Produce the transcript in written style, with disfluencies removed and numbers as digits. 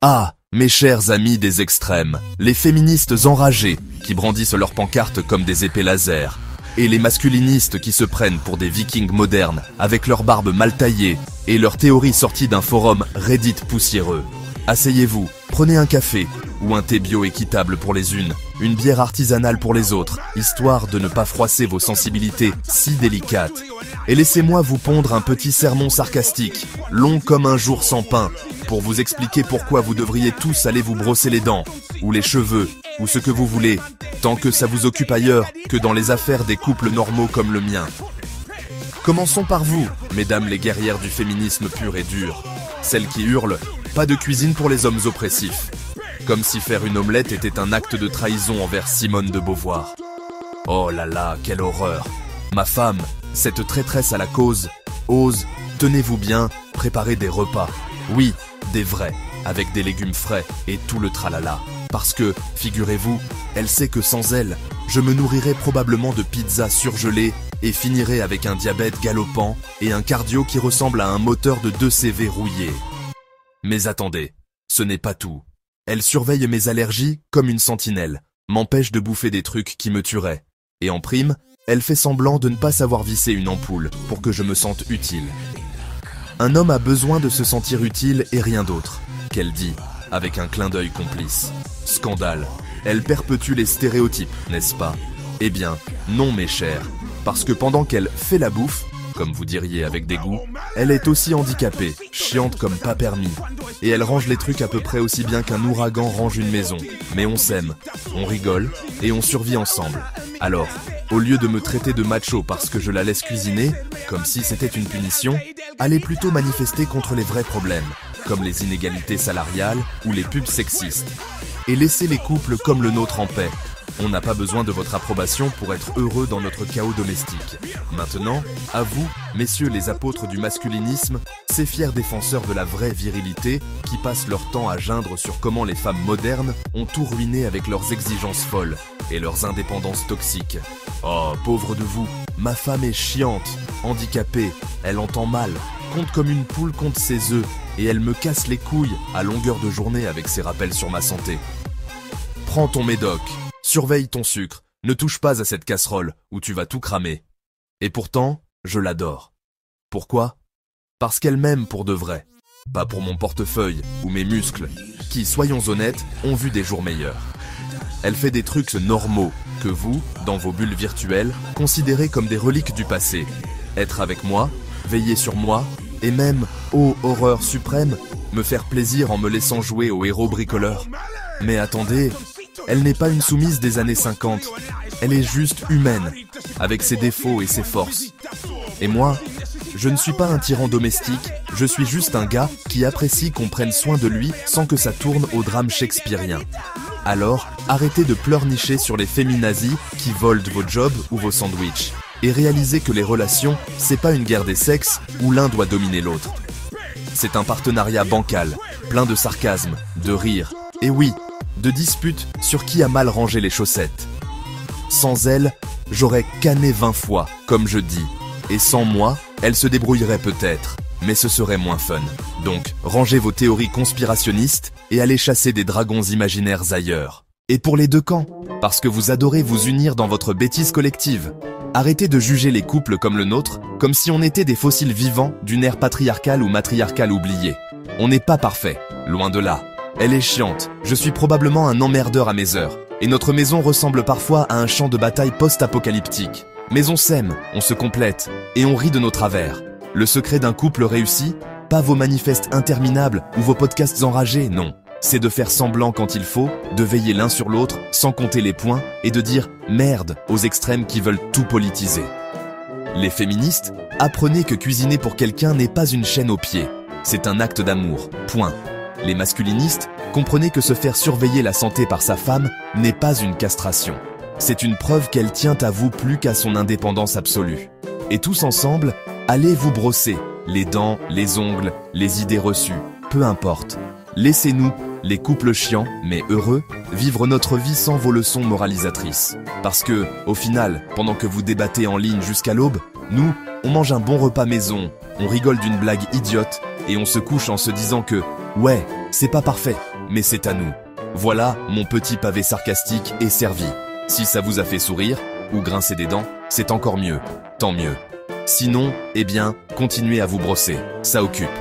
Ah, mes chers amis des extrêmes, les féministes enragées qui brandissent leurs pancartes comme des épées laser, et les masculinistes qui se prennent pour des vikings modernes avec leurs barbes mal taillées et leurs théories sorties d'un forum Reddit poussiéreux. Asseyez-vous, prenez un café ou un thé bio équitable pour les unes, une bière artisanale pour les autres, histoire de ne pas froisser vos sensibilités si délicates. Et laissez-moi vous pondre un petit sermon sarcastique, long comme un jour sans pain, pour vous expliquer pourquoi vous devriez tous aller vous brosser les dents, ou les cheveux, ou ce que vous voulez, tant que ça vous occupe ailleurs que dans les affaires des couples normaux comme le mien. Commençons par vous, mesdames les guerrières du féminisme pur et dur, celles qui hurlent « pas de cuisine pour les hommes oppressifs », comme si faire une omelette était un acte de trahison envers Simone de Beauvoir. Oh là là, quelle horreur! Ma femme, cette traîtresse à la cause, ose, tenez-vous bien, préparer des repas. Oui, des vrais, avec des légumes frais et tout le tralala. Parce que, figurez-vous, elle sait que sans elle, je me nourrirais probablement de pizzas surgelées et finirais avec un diabète galopant et un cardio qui ressemble à un moteur de 2 CV rouillé. Mais attendez, ce n'est pas tout. Elle surveille mes allergies comme une sentinelle, m'empêche de bouffer des trucs qui me tueraient. Et en prime, elle fait semblant de ne pas savoir visser une ampoule pour que je me sente utile. Un homme a besoin de se sentir utile et rien d'autre, qu'elle dit, avec un clin d'œil complice. Scandale. Elle perpétue les stéréotypes, n'est-ce pas? Eh bien, non mes chers, parce que pendant qu'elle fait la bouffe, comme vous diriez avec dégoût, elle est aussi handicapée, chiante comme pas permis. Et elle range les trucs à peu près aussi bien qu'un ouragan range une maison. Mais on s'aime, on rigole, et on survit ensemble. Alors, au lieu de me traiter de macho parce que je la laisse cuisiner, comme si c'était une punition, allez plutôt manifester contre les vrais problèmes, comme les inégalités salariales ou les pubs sexistes. Et laissez les couples comme le nôtre en paix. On n'a pas besoin de votre approbation pour être heureux dans notre chaos domestique. Maintenant, à vous, messieurs les apôtres du masculinisme, ces fiers défenseurs de la vraie virilité qui passent leur temps à geindre sur comment les femmes modernes ont tout ruiné avec leurs exigences folles et leurs indépendances toxiques. Oh, pauvre de vous, ma femme est chiante, handicapée, elle entend mal, compte comme une poule compte ses œufs, et elle me casse les couilles à longueur de journée avec ses rappels sur ma santé. Prends ton médoc. Surveille ton sucre, ne touche pas à cette casserole où tu vas tout cramer. Et pourtant, je l'adore. Pourquoi? Parce qu'elle m'aime pour de vrai. Pas pour mon portefeuille ou mes muscles, qui, soyons honnêtes, ont vu des jours meilleurs. Elle fait des trucs normaux que vous, dans vos bulles virtuelles, considérez comme des reliques du passé. Être avec moi, veiller sur moi, et même, ô horreur suprême, me faire plaisir en me laissant jouer au héros bricoleur. Mais attendez... Elle n'est pas une soumise des années 50, elle est juste humaine, avec ses défauts et ses forces. Et moi, je ne suis pas un tyran domestique, je suis juste un gars qui apprécie qu'on prenne soin de lui sans que ça tourne au drame shakespearien. Alors, arrêtez de pleurnicher sur les féminazis qui volent vos jobs ou vos sandwichs, et réalisez que les relations, c'est pas une guerre des sexes où l'un doit dominer l'autre. C'est un partenariat bancal, plein de sarcasme, de rire, et oui, de disputes sur qui a mal rangé les chaussettes. Sans elle, j'aurais canné 20 fois, comme je dis. Et sans moi, elle se débrouillerait peut-être, mais ce serait moins fun. Donc, rangez vos théories conspirationnistes et allez chasser des dragons imaginaires ailleurs. Et pour les deux camps, parce que vous adorez vous unir dans votre bêtise collective. Arrêtez de juger les couples comme le nôtre, comme si on était des fossiles vivants d'une ère patriarcale ou matriarcale oubliée. On n'est pas parfait, loin de là. Elle est chiante, je suis probablement un emmerdeur à mes heures, et notre maison ressemble parfois à un champ de bataille post-apocalyptique. Mais on s'aime, on se complète, et on rit de nos travers. Le secret d'un couple réussi, pas vos manifestes interminables ou vos podcasts enragés, non. C'est de faire semblant quand il faut, de veiller l'un sur l'autre, sans compter les points, et de dire « merde » aux extrêmes qui veulent tout politiser. Les féministes, apprenez que cuisiner pour quelqu'un n'est pas une chaîne aux pieds. C'est un acte d'amour, point. Les masculinistes, comprenez que se faire surveiller la santé par sa femme n'est pas une castration. C'est une preuve qu'elle tient à vous plus qu'à son indépendance absolue. Et tous ensemble, allez vous brosser, les dents, les ongles, les idées reçues, peu importe. Laissez-nous, les couples chiants, mais heureux, vivre notre vie sans vos leçons moralisatrices. Parce que, au final, pendant que vous débattez en ligne jusqu'à l'aube, nous, on mange un bon repas maison, on rigole d'une blague idiote, et on se couche en se disant que ouais, c'est pas parfait, mais c'est à nous. Voilà, mon petit pavé sarcastique est servi. Si ça vous a fait sourire, ou grincer des dents, c'est encore mieux. Tant mieux. Sinon, eh bien, continuez à vous brosser, ça occupe.